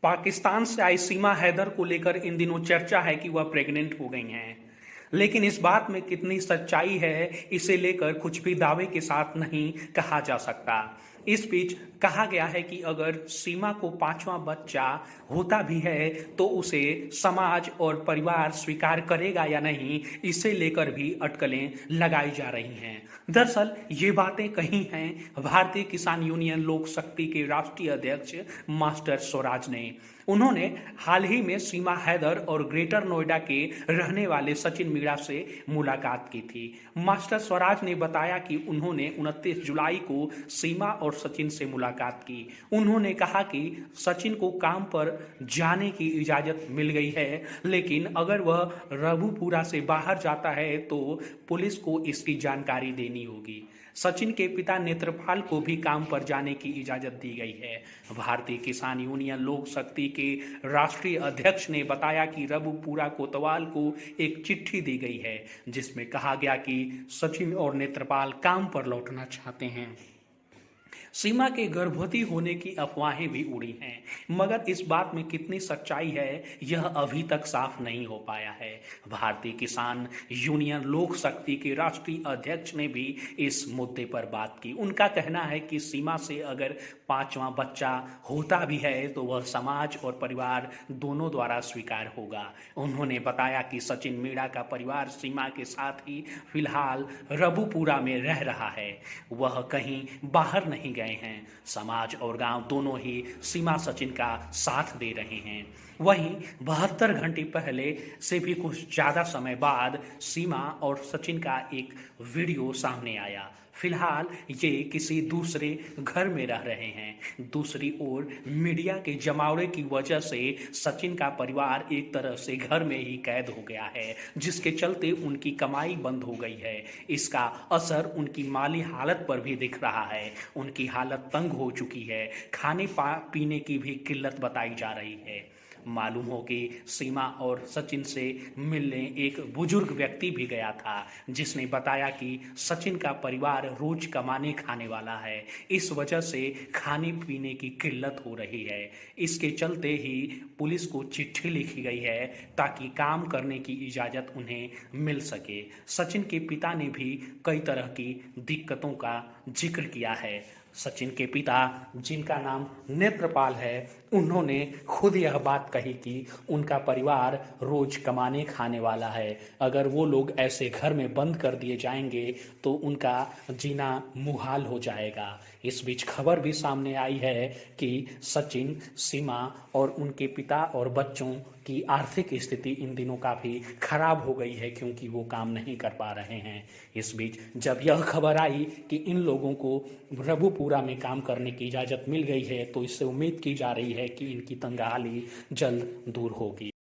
पाकिस्तान से आई सीमा हैदर को लेकर इन दिनों चर्चा है कि वह प्रेग्नेंट हो गई हैं। लेकिन इस बात में कितनी सच्चाई है, इसे लेकर कुछ भी दावे के साथ नहीं कहा जा सकता। इस बीच कहा गया है कि अगर सीमा को पांचवा बच्चा होता भी है तो उसे समाज और परिवार स्वीकार करेगा या नहीं, इसे लेकर भी अटकलें लगाई जा रही हैं। दरअसल ये बातें कही हैं भारतीय किसान यूनियन लोक शक्ति के राष्ट्रीय अध्यक्ष मास्टर स्वराज ने। उन्होंने हाल ही में सीमा हैदर और ग्रेटर नोएडा के रहने वाले सचिन मीणा से मुलाकात की थी। मास्टर स्वराज ने बताया कि उन्होंने 29 जुलाई को सीमा और सचिन से मुलाकात की। उन्होंने कहा कि सचिन को काम पर जाने की इजाजत मिल गई है, लेकिन अगर वह रघुपुरा से बाहर जाता है तो पुलिस को इसकी जानकारी देनी होगी। सचिन के पिता नेत्रपाल को भी काम पर जाने की इजाजत दी गई है। भारतीय किसान यूनियन लोक शक्ति के राष्ट्रीय अध्यक्ष ने बताया कि रघुपुरा कोतवाल को एक चिट्ठी दी गई है, जिसमें कहा गया कि सचिन और नेत्रपाल काम पर लौटना चाहते हैं। सीमा के गर्भवती होने की अफवाहें भी उड़ी हैं, मगर इस बात में कितनी सच्चाई है यह अभी तक साफ नहीं हो पाया है। भारतीय किसान यूनियन लोक शक्ति के राष्ट्रीय अध्यक्ष ने भी इस मुद्दे पर बात की। उनका कहना है कि सीमा से अगर पांचवा बच्चा होता भी है तो वह समाज और परिवार दोनों द्वारा स्वीकार होगा। उन्होंने बताया कि सचिन मीणा का परिवार सीमा के साथ ही फिलहाल रघुपुरा में रह रहा है, वह कहीं बाहर नहीं गए हैं। समाज और गांव दोनों ही सीमा सचिन का साथ दे रहे हैं। वहीं 72 घंटे पहले से भी कुछ ज्यादा समय बाद सीमा और सचिन का एक वीडियो सामने आया। फिलहाल ये किसी दूसरे घर में रह रहे हैं। दूसरी ओर मीडिया के जमावड़े की वजह से सचिन का परिवार एक तरह से घर में ही कैद हो गया है, जिसके चलते उनकी कमाई बंद हो गई है। इसका असर उनकी माली हालत पर भी दिख रहा है। उनकी हालत तंग हो चुकी है। खाने पीने की भी किल्लत बताई जा रही है। मालूम हो कि सीमा और सचिन से मिलने एक बुजुर्ग व्यक्ति भी गया था, जिसने बताया कि सचिन का परिवार रोज कमाने खाने वाला है, इस वजह से खाने पीने की किल्लत हो रही है। इसके चलते ही पुलिस को चिट्ठी लिखी गई है ताकि काम करने की इजाज़त उन्हें मिल सके। सचिन के पिता ने भी कई तरह की दिक्कतों का जिक्र किया है। सचिन के पिता, जिनका नाम नेत्रपाल है, उन्होंने खुद यह बात कही कि उनका परिवार रोज कमाने खाने वाला है। अगर वो लोग ऐसे घर में बंद कर दिए जाएंगे तो उनका जीना मुहाल हो जाएगा। इस बीच खबर भी सामने आई है कि सचिन, सीमा और उनके पिता और बच्चों की आर्थिक स्थिति इन दिनों काफ़ी खराब हो गई है, क्योंकि वो काम नहीं कर पा रहे हैं। इस बीच जब यह खबर आई कि इन लोगों को रघुपुरा में काम करने की इजाज़त मिल गई है, तो इससे उम्मीद की जा रही है कि इनकी तंगहाली जल्द दूर होगी।